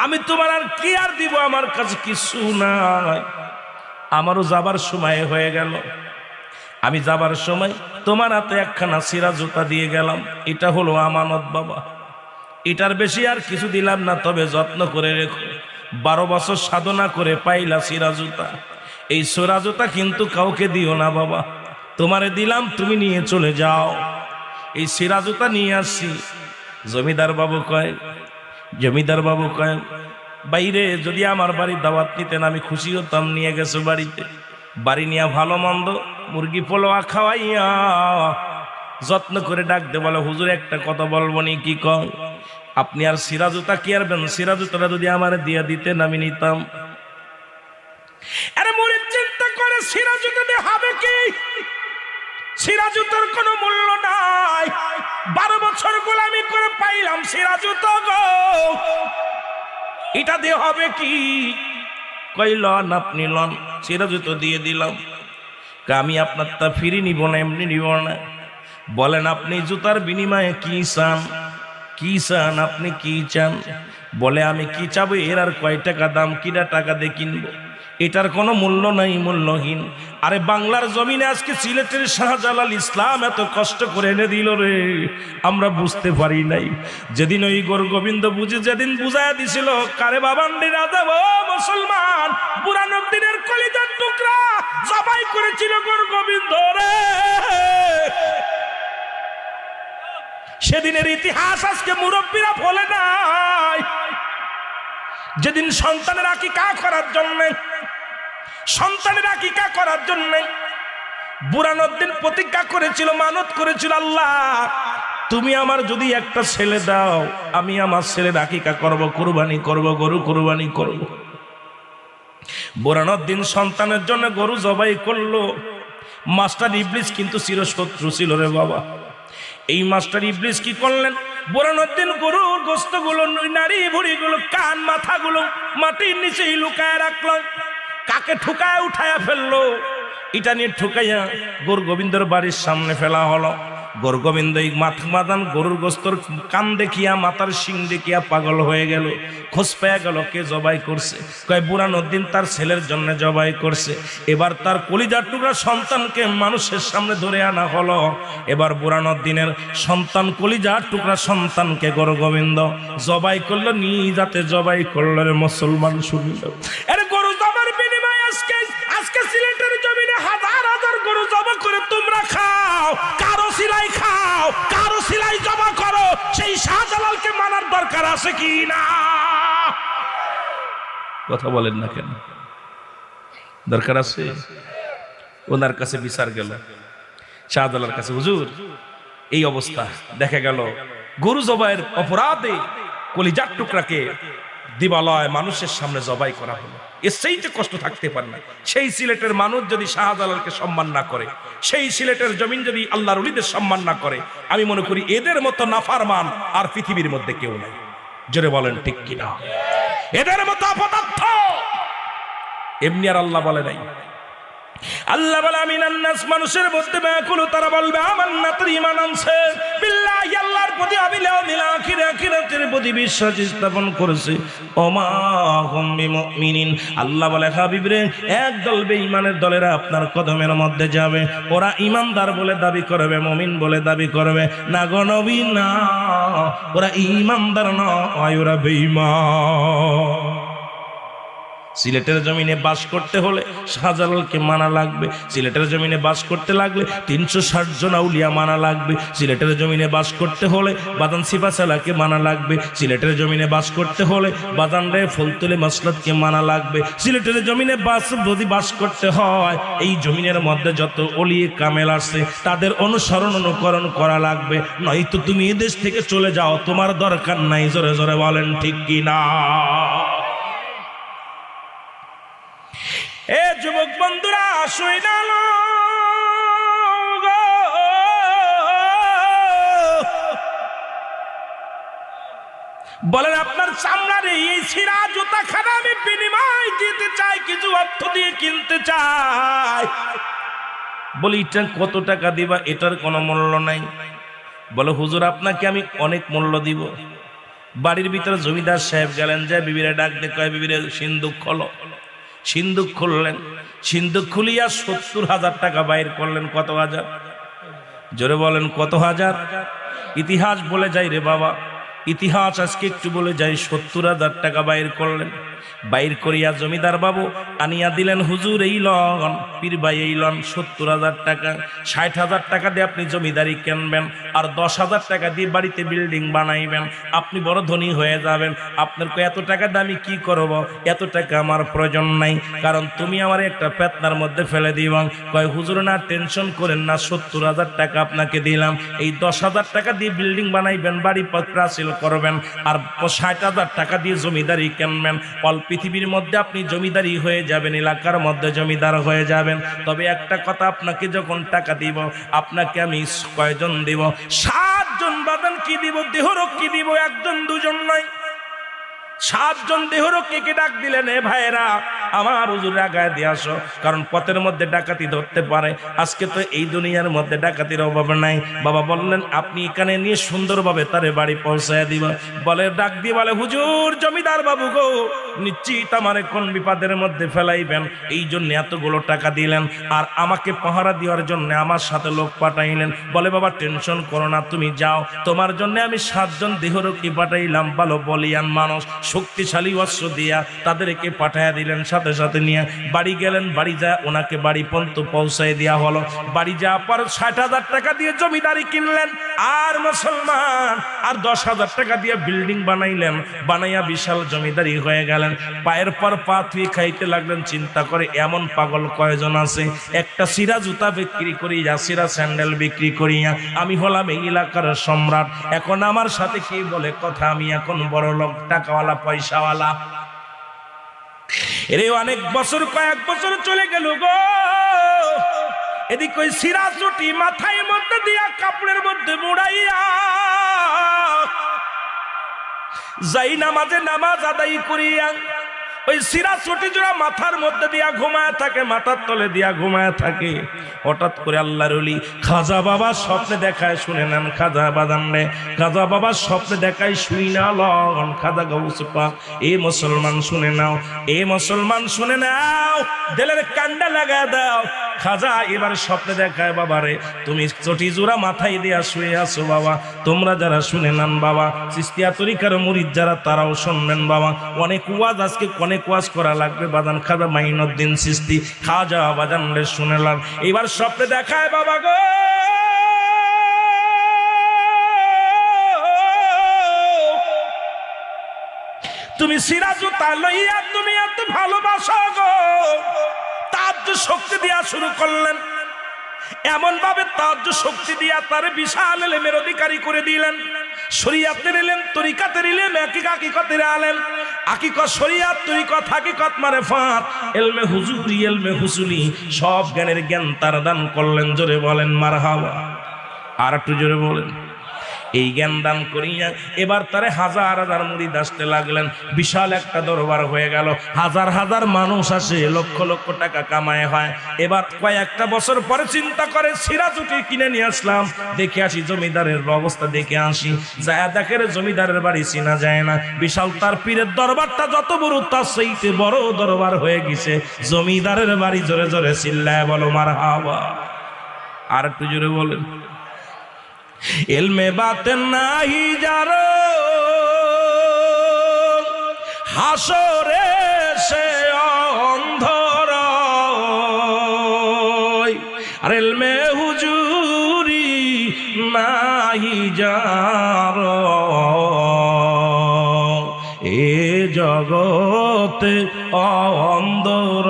আমি তোমার আর কি আর দিব, আমার কাছে কিছু নাই। আমারও যাবার সময় হয়ে গেল। আমি যাবার সময় তোমার হাতে একখানা সিরা জুতা দিয়ে গেলাম, এটা হলো আমানত বাবা। এটার বেশি আর কিছু দিলাম না, তবে যত্ন করে রেখো। 12 বছর সাধনা করে পাইলা সিরা জুতা। এই সিরা জুতা কিন্তু কাউকে দিও না বাবা, তোমারে দিলাম, তুমি নিয়ে চলে যাও। এই সিরা জুতা নিয়ে আসছি। জমিদার বাবু কয় বাইরে যদি আমার বাড়ির দাওয়াত নিতেন আমি খুশি হতাম, নিয়ে গেছো বাড়িতে। বাড়ি নিয়ে ভালো মন্দ মুরগি পোলোয়া খাওয়াইয়া যত্ন করে ডাকতে বলে, হুজুর একটা কথা বলবো নি। কি কয়? আপনি আর সিরা জুতা কি আরবেন? সিরা জুতাটা যদি আমার দিয়ে দিতেন আমি নিতাম। আরে মুরিদ চিন্তা করে সিরা জুতা দিয়ে হবে কি? সিরা জুতার কোনো মূল্য নাই। 12 বছর গোলামি করে পাইলাম সিরা জুতা গো, এটা দিয়ে হবে কি? কই লন, আপনি লন। সিরা জুতো দিয়ে দিলাম। আমি আপনার তা ফিরি নিব না, এমনি নিব না। বলেন আপনি জুতার বিনিময়ে কি চান? কি চান আপনি, কি চান? বলে আমি কি চাবো, এর আর কয় টাকা দাম, কিনা টাকা দিয়ে কিনবো, এটার কোনো মূল্য নাই, মূল্যহীন। আরে বাংলার জমিনে আজকে সিলেটের শাহজালাল ইসলাম এত কষ্ট করে এনে দিল রে, আমরা বুঝতে পারি নাই। যেদিন ওই গোর গোবিন্দ বুঝে যেদিন বুঝাইয়া দিছিল, কারে বাবান্ডি রাজা ও মুসলমান, বুরানুদ্দিনের কলিজার টুকরা জবাই করেছিল গোর গোবিন্দ রে। সেদিনের ইতিহাস আজকে মুরব্বীরা ভোলে নাই। যেদিন সন্তানের আকিকা করার জন্য বুরানুদ্দিন প্রতিজ্ঞা করেছিল, মানত করেছিল, আল্লাহ তুমি আমার যদি একটা ছেলে দাও, আমি আমার ছেলের আকিকা করব, কুরবানি করব, গরু কুরবানি করব। বুরানুদ্দিন সন্তানের জন্য গরু জবাই করলো। মাস্টার ইবলিস কিন্তু চিরশত্রু ছিল রে বাবা। এই মাস্টার ইবলিস কি করলেন? বুরানুদ্দিন গরুর গোস্তগুলো, নারী ভুড়িগুলো, কান মাথাগুলো মাটির নিচেই লুকায় রাখলো। কাকে ঠুকায় উঠায়া ফেললো, এটা নিয়ে ঠুকাইয়া গোর গোবিন্দর বাড়ির সামনে ফেলা হলো। গোর গোবিন্দ এই মাথান গরুর গোস্তর কান দেখিয়া, মাথার শিং দেখিয়া পাগল হয়ে গেল। খোঁজ পেয়ে গেল কে জবাই করছে। কয় বুরানুদ্দিন তার ছেলের জন্য জবাই করছে। এবার তার কলিজার টুকরা সন্তানকে মানুষের সামনে ধরে আনা হলো। এবার বুরানুদ্দিনের সন্তান, কলিজার টুকরা সন্তানকে গোর গোবিন্দ জবাই করলো, নিজ হাতে জবাই করলো রে মুসলমান। শুনিল আরে গরু জবার বিনিময়ে আজকে সিলেটের জমিনে হাজার হাজার গরু জবা করে তোমরা খাও, কারো সিলাই খাও, কারো সিলাই জমা করো। সেই শাহজালালকে মানার দরকার আছে কি না? কথা বলেন না কেন? দরকার আছে। ওনার কাছে বিচার গেল, শাহজালালের কাছে, হুজুর এই অবস্থা দেখা গেল, গরু জবাইয়ের অপরাধে কলিজার টুকরাকে দিবালয় মানুষের সামনে জবাই করা হলো। এর সেইটা কষ্ট থাকতে পারে না। সেই সিলেটের মানুষ যদি শাহজালালকে সম্মান না করে, সেই সিলেটের জমিন যদি আল্লাহর ওলিদের সম্মান না করে, আমি মনে করি এদের মতো নাফরমান আর পৃথিবীর মধ্যে কেউ নাই। জোরে বলেন ঠিক কিনা? এদের মতো অপদার্থ এমনি আর আল্লাহ বলে নাই। আল্লাহ বলে আমিনান নাস, মানুষের মধ্যে ব্যাকুল, তারা বলবে আমান্না, তার ঈমান আনছে, বিল্লাহি আল্লাহর প্রতি, বিল আখির, আখিরাতের প্রতি বিশ্বাস স্থাপন করেছে। ওমা হুম বিমুমিনিন, আল্লাহ বলে হাবিব রে, একদল বেঈমানের দলেরা আপনার কদমের মধ্যে যাবে। ওরা ঈমানদার বলে দাবি করবে, মুমিন বলে দাবি করবে, না গো নবী না, ওরা ঈমানদার নয়, ওরা বেঈমান। সিলেটের জমিনে বাস করতে হলে শাহজালালকে মানা লাগবে। সিলেটের জমিনে বাস করতে লাগলে 360 জন আউলিয়া মানা লাগবে। সিলেটের জমিনে বাস করতে হলে বাদান সিপাশালাকে মানা লাগবে। সিলেটের জমিনে বাস করতে হলে বাদান রে ফুলতলে মাসলাতকে মানা লাগবে। সিলেটের জমিনে যদি বাস করতে হয়, এই জমিনের মধ্যে যত ওলিয়ে কামেল আছে তাদের অনুসরণ অনুকরণ করা লাগবে। নয়তো তুমি এই দেশ থেকে চলে যাও, তোমার দরকার নাই। জোরে জোরে বলেন ঠিক কিনা? এ যুবক বন্ধুরা, শুইনাল বলেন আপনার চামড়ার এই ছিঁড়া জুতা খানা আমি বিনিময় দিতে চাই, কিছু অর্থ দিয়ে কিনতে চাই। বলি এটা কত টাকা দিবা? এটার কোনো মূল্য নাই। বলে হুজুর আপনাকে আমি অনেক মূল্য দিব। বাড়ির ভিতরে জমিদার সাহেব গেলেন, যে বিবিরে ডাক দিয়ে কয়, বিবিরে সিন্দুক খোলো। সিন্দুক খুললেন, সিন্দুক খুলিয়া 70,000 টাকা বাইর করলেন। কত হাজার? জোরে বলেন কত হাজার? ইতিহাস বলে যাই রে বাবা, ইতিহাস আজকে একটু বলে যাই। 70,000 টাকা বাইর করলেন। বাইর করিয়া জমিদার বাবু আনিয়া দিলেন, হুজুর এই লন, পীর ভাই এই লন 70,000 টাকা। 60,000 টাকা দিয়ে আপনি জমিদারি কিনবেন, আর 10,000 টাকা দিয়ে বাড়িতে বিল্ডিং বানাইবেন, আপনি বড় ধনী হয়ে যাবেন। আপনার এত টাকা দিয়ে আমি কি করব? এত টাকা আমার প্রয়োজন নাই, কারণ তুমি আমার একটা পেতনার মধ্যে ফেলে দিবা। কয় হুজুর না, টেনশন করেন না, 70,000 টাকা আপনাকে দিলাম, এই 10,000 টাকা দিয়ে বিল্ডিং বানাইবেন, বাড়ি প্রাচীর করবেন, আর 60,000 টাকা দিয়ে জমিদারি কিনবেন। পৃথিবীর মধ্যে আপনি জমিদারি হয়ে যাবেন, এলাকার মধ্যে জমিদার হয়ে যাবেন। তবে একটা কথা, আপনাকে যখন টাকা দিব, আপনাকে আমি কয়জন দিব? 7 জন বাদান কি দিব? দেহরক্ষী দিব, 1 জন 2 জন নয়, 7 জন দেহরক্ষীকে ডাক দিলেন, এ ভাইরা আমার হুজুর আগায় দিয়ে আসো, কারণ পথের মধ্যে ডাকাতি ধরতে পারে। আজকে তো এই দুনিয়ার মধ্যে ডাকাতির অভাব নাই। বাবা বললেন, আপনি এখানে নিয়ে সুন্দরভাবে তারে বাড়ি পৌঁছায় দিবা। বলে ডাক দিয়ে বলে, হুজুর জমিদার বাবু গো, নিশ্চিত আমারে কোন বিপদের মধ্যে ফেলাইবেন, এই জন্য এতগুলো টাকা দিলেন, আর আমাকে পাহারা দেওয়ার জন্য আমার সাথে লোক পাঠাইলেন। বলে বাবা টেনশন করো না, তুমি যাও, তোমার জন্য আমি 7 জন দেহরক্ষী পাঠাইলাম, ভালো বলিয়ান মানুষ, শক্তিশালী অস্ত্র দিয়া তাদেরকে পাঠাইয়া দিলেন। সাথে সাথে নিয়ে বাড়ি গেলেন। বাড়ি যায় ওনাকে বাড়ি পর্যন্ত পৌঁছায় দেওয়া হলো। বাড়ি যাওয়ার পর 60,000 টাকা দিয়ে জমিদারি কিনলেন, আর মুসলমান আর 10,000 টাকা দিয়ে বিল্ডিং বানাইলেন, বানাইয়া বিশাল জমিদারি হয়ে গেলেন। পায়ের পর পা থুয়ে খাইতে লাগলেন। চিন্তা করে, এমন পাগল কয়জন আছে? একটা সিরা জুতা বিক্রি করিয়া, সিরা স্যান্ডেল বিক্রি করিয়া আমি হলাম এই এলাকার সম্রাট। এখন আমার সাথে কি বলে কথা, আমি এখন বড় লোক, টাকাওয়ালা, পয়সাওয়ালা। এরে অনেক বছর, কয়েক বছর চলে গেল গো। এদিক ওই সিরা চুটি মাথায় মধ্যে দিয়া, কাপড়ের মধ্যে মুড়াইয়া যাই নামাজে নামাজ আদায় করিয়া, ওই সিরা চুটি জোড়া মাথার মধ্যে দিয়া ঘুমায় থাকে, মাথার তলে দিয়া ঘুমায় থাকে। হঠাৎ করে আল্লাহর ওলি খাজা বাবা স্বপ্নে দেখায়, শুনে নেন খাজা বাজান রে, খাজা বাবা স্বপ্নে দেখায়, শুই না লন খাজা গাউস পাক। এ মুসলমান শুনে নাও, এ মুসলমান শুনে নাও, দিলের কান্ডা লাগা দাও। খাজা এবার স্বপ্নে দেখায়, বাবা রে তুমি চটি জোড়া মাথায় দিয়া শুয়ে আছো বাবা। তোমরা যারা শুনে নেন বাবা, চিস্তিয়া তরিকার মুরিদ যারা, তারাও শুনবেন বাবা। অনেক ওয়াজ আজকে অনেক ওয়াজ করা লাগবে বাজান। খাজা মাইনুদ্দিন চিস্তি খাজা বাজান রে শুনেলাম। এবার স্বপ্নে দেখায়, বাবা গো তুমি সিরাজুতা লইয়া তুমি এত ভালোবাসো গো, তাজ্জুদ শক্তি দিয়া শুরু করলেন। এমন ভাবে তাজ্জুদ শক্তি দিয়া তার বিশাল ইলমের অধিকারী করে দিলেন। শরীয়তের ইলম, তরিকাতের ইলম, হাকিকতের আলেম। হাকিকত শরীয়ত, তরিকত হাকিকত মারিফাত, ইলমে হুজুরি, ইলমে হুসুলি, সব জ্ঞানের জ্ঞান তার দান করলেন। জোরে বলেন মারহাবা। আর একটু জোরে বলেন। এই জ্ঞান দান করিয়া এবার তারে হাজার হাজার মুরিদ আসতে লাগলেন। বিশাল একটা দরবার হয়ে গেল, হাজার হাজার মানুষ আসে, লক্ষ লক্ষ টাকা কামায় হয়। এবার কয়েকটা বছর পরে চিন্তা করে, সিরাজুটি কিনে নিয়ে আসলাম, দেখে আসি জমিদারের অবস্থা, দেখে আসি। যায় দেখে জমিদারের বাড়ি চিনা যায় না। বিশাল তার পীরের দরবারটা যত বড়, তার সেইতে বড় দরবার হয়ে গেছে। জমিদারের বাড়ি। জোরে জোরে চিল্লায় বলো মারহাবা। আর একটু জোরে বলেন। ইলমে বাতেন নাহি যারো, হাসরে সে অন্ধর, আর ইলমে হুজুরি নাহি যারো, এ জগতে অন্ধর।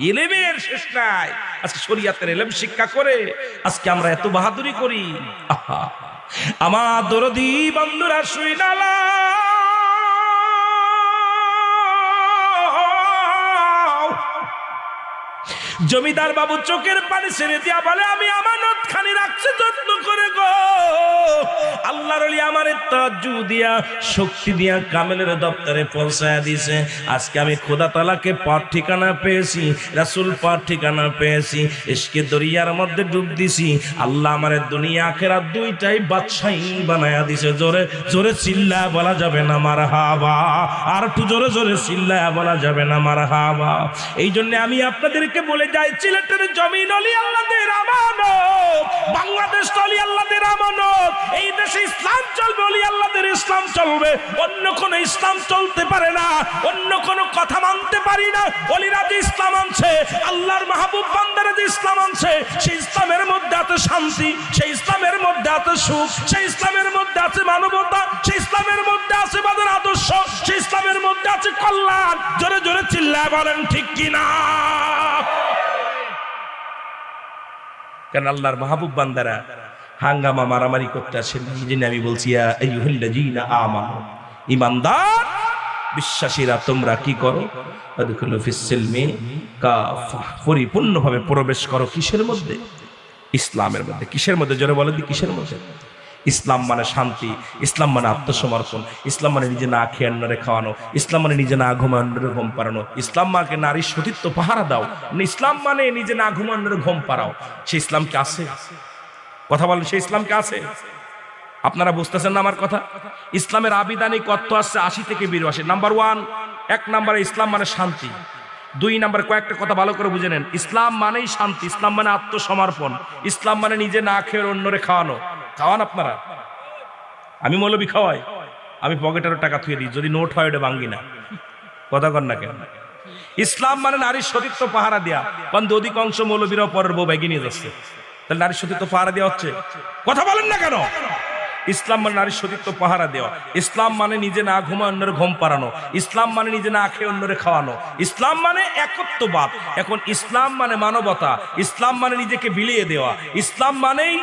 ইলমের শেষ নাই। আজকে শরীয়তের ইলম শিক্ষা করে আজকে আমরা এত বাহাদুরি করি। আমার দরদি বন্ধুরা শুইনালা, জমিদার বাবু চোখের পানি ছেড়ে দিয়া বলে, আমি আমানত খানি রাখছি যত্ন করে গো। আল্লাহ আল্লাহর ওলি আমারে তাজ্জু দিয়া শক্তি দিয়া কামেলের দপ্তরে পৌঁছায় দিছে। আজকে আমি খোদা তাআলাকে পাক ঠিকানা পেয়েছি, রাসূল পাক ঠিকানা পেয়েছি, ইশকে দরিয়ার মধ্যে ডুব দিছি। আল্লাহ আমারে দুনিয়া আখিরাত দুইটাই বাদশাহী বানায়া দিছে। জোরে জোরে চিল্লায়া বলা যাবে না মারহাবা, আর একটু জোরে জোরে চিল্লায়া বলা যাবে না মারহাবা। এই জন্য আমি আপনাদেরকে বলে যাই, সিলেটের জমিন অলি আল্লাহদের আমানত, বাংলাদেশ অলি আল্লাহদের আমানত। এই দেশে ইসলাম চলবে, অলি আল্লাহদের ইসলাম চলবে, অন্য কোন ইসলাম চলতে পারে না, অন্য কোন কথা মানতে পারি না। অলিরা যে ইসলাম আনছে, আল্লাহর মাহবুব বান্দারা যে ইসলাম আনছে, সেই ইসলামের মধ্যে আছে শান্তি, সেই ইসলামের মধ্যে আছে সুখ, সেই ইসলামের মধ্যে আছে মানবতা, সেই ইসলামের মধ্যে আছে বাদের আদর্শ, সেই ইসলামের মধ্যে আছে কল্যাণ। জোরে জোরে চিল্লায় বলেন ঠিক কিনা? কারণ আল্লাহর মাহবুব বান্দারা হাঙ্গামা মারামারি করতে আসেন। এই জন্য আমি বলছি, ইয়া আইয়ুহাল্লাযীনা আমানু, ঈমানদার বিশ্বাসীরা তোমরা কি করো? আদখুলু ফিস সিলমি কাফা, পরিপূর্ণভাবে প্রবেশ করো। কিসের মধ্যে? ইসলামের মধ্যে। কিসের মধ্যে? জোরে বলেন দি কিসের মধ্যে? ইসলাম মানে শান্তি, ইসলাম মানে আত্মসমর্পণ, ইসলাম মানে নিজে না খেয়ে অন্যরে খাওয়ানো, ইসলাম মানে নিজে না ঘুমায় অন্যরে ঘুম পাড়ানো, ইসলাম মানে নারীর সতীত্ব পাহারা দাও, ইসলাম মানে নিজে না ঘুমায় অন্যরে ঘুম পাড়াও। সেই ইসলাম কি আছে? কথা বলেন, সেই ইসলাম কি আছে? আপনারা বুঝতেছেন না আমার কথা? ইসলামের আবিধানিক অর্থ আসছে 80 থেকে 82। নাম্বার 1, 1 নম্বরে ইসলাম মানে শান্তি। 2 নম্বরে কয়েকটা কথা ভালো করে বুঝে নেন। ইসলাম মানেই শান্তি, ইসলাম মানে আত্মসমর্পণ, ইসলাম মানে নিজে না খেয়ে অন্যরে খাওয়ানো। খাওয়ান আপনারা? আমি মৌলবি খাওয়াই, আমি পকেটের টাকা থুয়ে দিই, যদি নোট হয় ওটা ভাঙ্গি না। কথা কর না কেন? ইসলাম মানে নারীর সতীত্ব পাহারা দেয়া, কারণ অধিকাংশ মৌলবীরাও পরের বউ ব্যাগি নিয়ে যাচ্ছে, তাহলে নারীর সতীত্ব পাহারা দেওয়া হচ্ছে। কথা বলেন না কেন? ইসলাম মানে নারীর সতীত্ব পাহারা দেওয়া, ইসলাম মানে নিজে না ঘুমায় অন্যের ঘুম পাড়ানো, ইসলাম মানে নিজে না খেয়ে অন্যরে খাওয়ানো, ইসলাম মানে একত্ববাদ। এখন ইসলাম মানে মানবতা, ইসলাম মানে নিজেকে বিলিয়ে দেওয়া, ইসলাম মানেই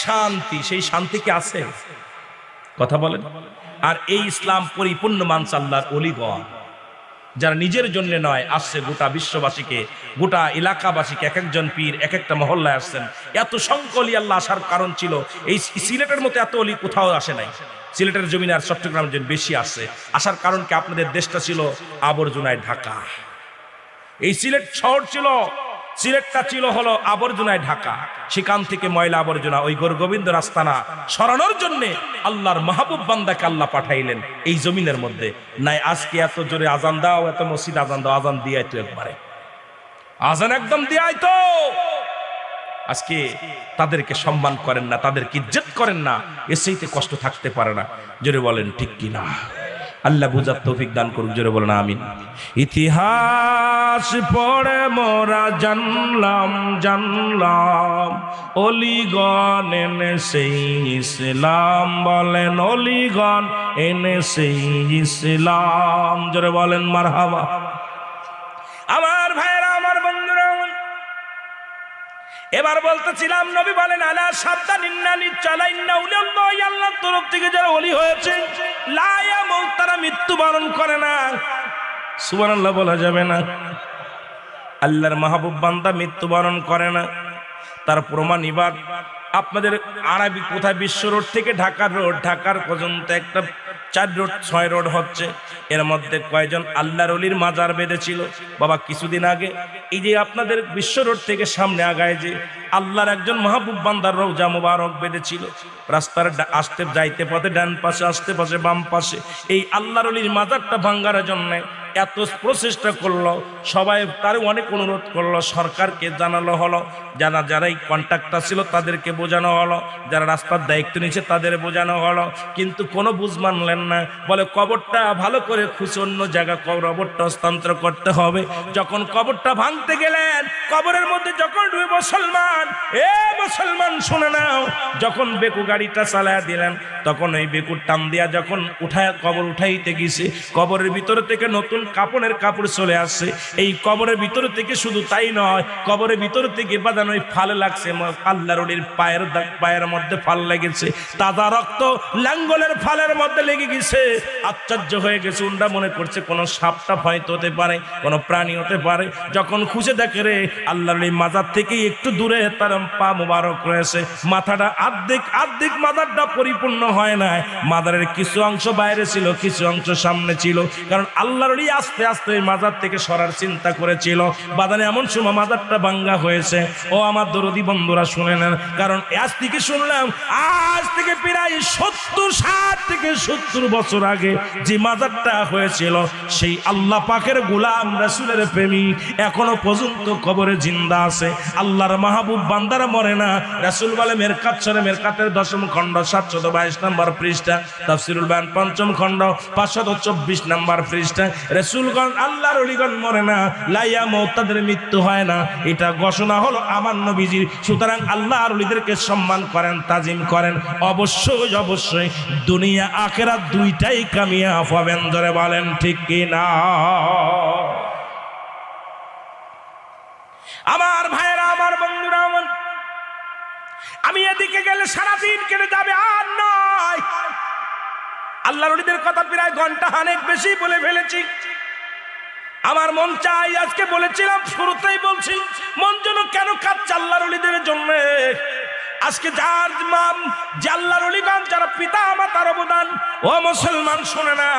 শান্তি। সেই শান্তি কি আছে? কথা বলেন। আর এই ইসলাম পরিপূর্ণ মানছে আল্লাহর ওলিগণ, যারা নিজের জন্য নয়, আসছে গোটা বিশ্ববাসীকে, গোটা এলাকাবাসীকে। এক একজন পীর এক একটা মহল্লায় আসছেন। এত সংখ্যক অলি আল্লাহ আসার কারণ ছিল, এই সিলেটের মতো এত অলি কোথাও আসে নাই। সিলেটের জমিনে আর চট্টগ্রামের জন্য বেশি আসছে। আসার কারণ কি? আপনাদের দেশটা ছিল আবর্জনায় ঢাকা। এই সিলেট শহর ছিল, সিলেটটা ছিল হলো আবর্জনায় ঢাকা। সেখান থেকে ময়লা আবর্জনা ওই গোরগোবিন্দ রাস্তানা সরানোর জন্য আল্লাহর মাহবুব বান্দাকে আল্লাহ পাঠাইলেন এই জমিনের মধ্যে। নাই আজকে এত জোরে আজান দাও, এত মসজিদ আজান দাও, আজান দিয়াই তো একবারে, আজান একদম দিয়াই তো। আজকে তাদেরকে সম্মান করেন না, তাদেরকে ইজ্জত করেন না, এসেইতে কষ্ট থাকতে পারে না। জোরে বলেন ঠিক কিনা? আল্লাহ বুঝার তৌফিক দান করুক। জোরে বলেন আমিন। ইতিহাস পড়ে মোরা জানলাম অলিগণ এনে সেই ইসলাম। বলেন অলিগণ এনে সেই ইসলাম। জোরে বলেন মারহাবা। আমার ভাইরা, আমার বন্ধুরা, এবার বলতেছিলাম, নবী বলেন আলা সাবধান, ইন্না নিশ্চয় ইন্না উলিয়াল্লাহ, আল্লাহর তরফ থেকে যারা ওলি হয়েছে, লা ইয়ামুত, তারা মৃত্যুবরণ করে না। সুবহানাল্লাহ বলা যাবে না? আল্লাহর মাহবুব বান্দা মৃত্যুবরণ করে না। তার প্রমাণ এবার আপনাদের আরবি কোথায়, বিশ্ব রোড থেকে ঢাকার রোড, ঢাকার পর্যন্ত একটা 4 রোড 6 রোড হচ্ছে। এর মধ্যে কয়জন আল্লাহর ওলির মাজার বেঁধেছিল বাবা কিছুদিন আগে? এই যে আপনাদের বিশ্ব রোড থেকে সামনে আগায় যে আল্লাহর একজন মাহবুব বান্দার রওজা মুবারক বেঁধেছিল, রাস্তার আসতে যাইতে পথে ডান পাশে, আসতে পাশে বাম পাশে, এই আল্লাহর ওলির মাজারটা ভাঙ্গার জন্য এত প্রচেষ্টা করলো সবাই, তার অনেক অনুরোধ করলো, সরকারকে জানানো হলো, যারাই কন্ট্রাক্টর ছিল তাদেরকে বোঝানো হলো, যারা রাস্তার দায়িত্ব নিচ্ছে তাদের বোঝানো হলো, কিন্তু কোনো বুঝ মানলেন না। বলে কবরটা ভালো করে খুঁজে অন্য জায়গা কবরটা হস্তান্তর করতে হবে। যখন কবরটা ভাঙতে গেলেন, কবরের মধ্যে যখন ঢুকে মুসলমান, মুসলমান শুনে নাও, যখন বেকু গাড়িটা চালায় দিলেন, তখন ওই বেকুর টান দিয়া যখন কবর উঠাইতে গেছে, কবরের ভিতর থেকে নতুন কাপড়ের কাপড় চলে আসছে। এই কবরের ভিতর থেকে শুধু তাই নয়, কবরের ভিতর থেকে বাদানো ফালে লাগছে, আল্লাহর ওলির পায়ের মধ্যে ফাল লেগেছে, তাজা রক্ত লাঙ্গলের ফালের মধ্যে লেগে গেছে। আশ্চর্য হয়ে গেছে, উন্ডা মনে করছে কোন সাপটা হয়তো হতে পারে, কোন প্রাণী হতে পারে। যখন খুঁজে দেখে রে আল্লাহর ওলি মাজার থেকে একটু দূরে তার পা মুবারক রয়েছে, মাথাটা আর্ধেক মাজারটা পরিপূর্ণ হয় না, মাজারের কিছু অংশ বাইরে ছিল, কিছু অংশ সামনে ছিল। কারণ আল্লাহর ওলি আস্তে আস্তে ওই মাজার থেকে সরার চিন্তা করেছিল। বাদানে এমন সময় মাজারটা ভাঙ্গা হয়েছে। ও আমার দরদি বন্ধুরা শুনে নেন, কারণ আজ থেকে শুনলাম, আজ থেকে প্রায় 60 থেকে 70 বছর আগে যে মাজারটা হয়েছিল, সেই আল্লাহ পাকের গোলাম রাসূলের প্রেমিক এখনো পর্যন্ত কবরে জিন্দা আছে। আল্লাহর মাহবুব বান্দারা মরে না। রাসূল বলে মেরকাতের 10ম খণ্ড 722 নম্বর পৃষ্ঠা, তাফসীরুল বায়ান 5ম খণ্ড 524 নম্বর পৃষ্ঠা। রাসূলগণ আল্লাহর ওলিগণ মরে না, লাইয়া মউত, তাদের মৃত্যু হয় না, এটা ঘোষণা হলো আমার নবীজির। সুতরাং আল্লাহর ওলিদেরকে সম্মান করেন, তাজিম করেন, অবশ্যই দুনিয়া আখিরাত দুইটাই কামিয়াব হবেন। ধরে বলেন ঠিক কি না? আমার ভাইয়েরা, আমার বন্ধুরা, আমি এদিকে গেলে সারাদিন কেটে যাবে, আর নয়। আল্লাহর ওলিদের কথা প্রায় ঘন্টা অনেক বেশি বলে ফেলেছি। আমার মন চাই, আজকে বলেছিলাম, শুরুতেই বলছি, মন যেন কেন কাঁদছে আল্লাহর ওলিদের জন্য। আজকে যার আল্লাহর ওলিগণ যারা পিতা মাতার অবদান, ও মুসলমান শুনে না,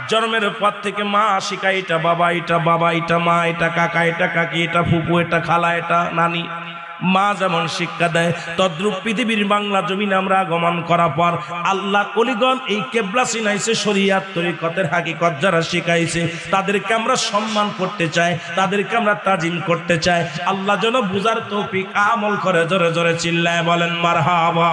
জন্মের পর থেকে মা শিখায়, এটা বাবা, এটা বাবা, এটা মা, এটা কাকা, এটা কাকি, এটা ফুপু, এটা খালা, এটা নানি। মা যেমন শিক্ষা দেয়, তদ্রূপ পৃথিবীর বাংলা জমিনে আমরা আগমন করার পর আল্লাহর ওলিগণ এই কেবলা চিনাইছে, শরীয়ত তরিকতের হাকিকত যারা শিখাইছে, তাদেরকে আমরা সম্মান করতে চাই, তাদেরকে আমরা তাজিম করতে চাই। আল্লাহ যেন বুঝার তৌফিক আমল করে। জোরে জোরে চিল্লায় বলেন মারহাবা।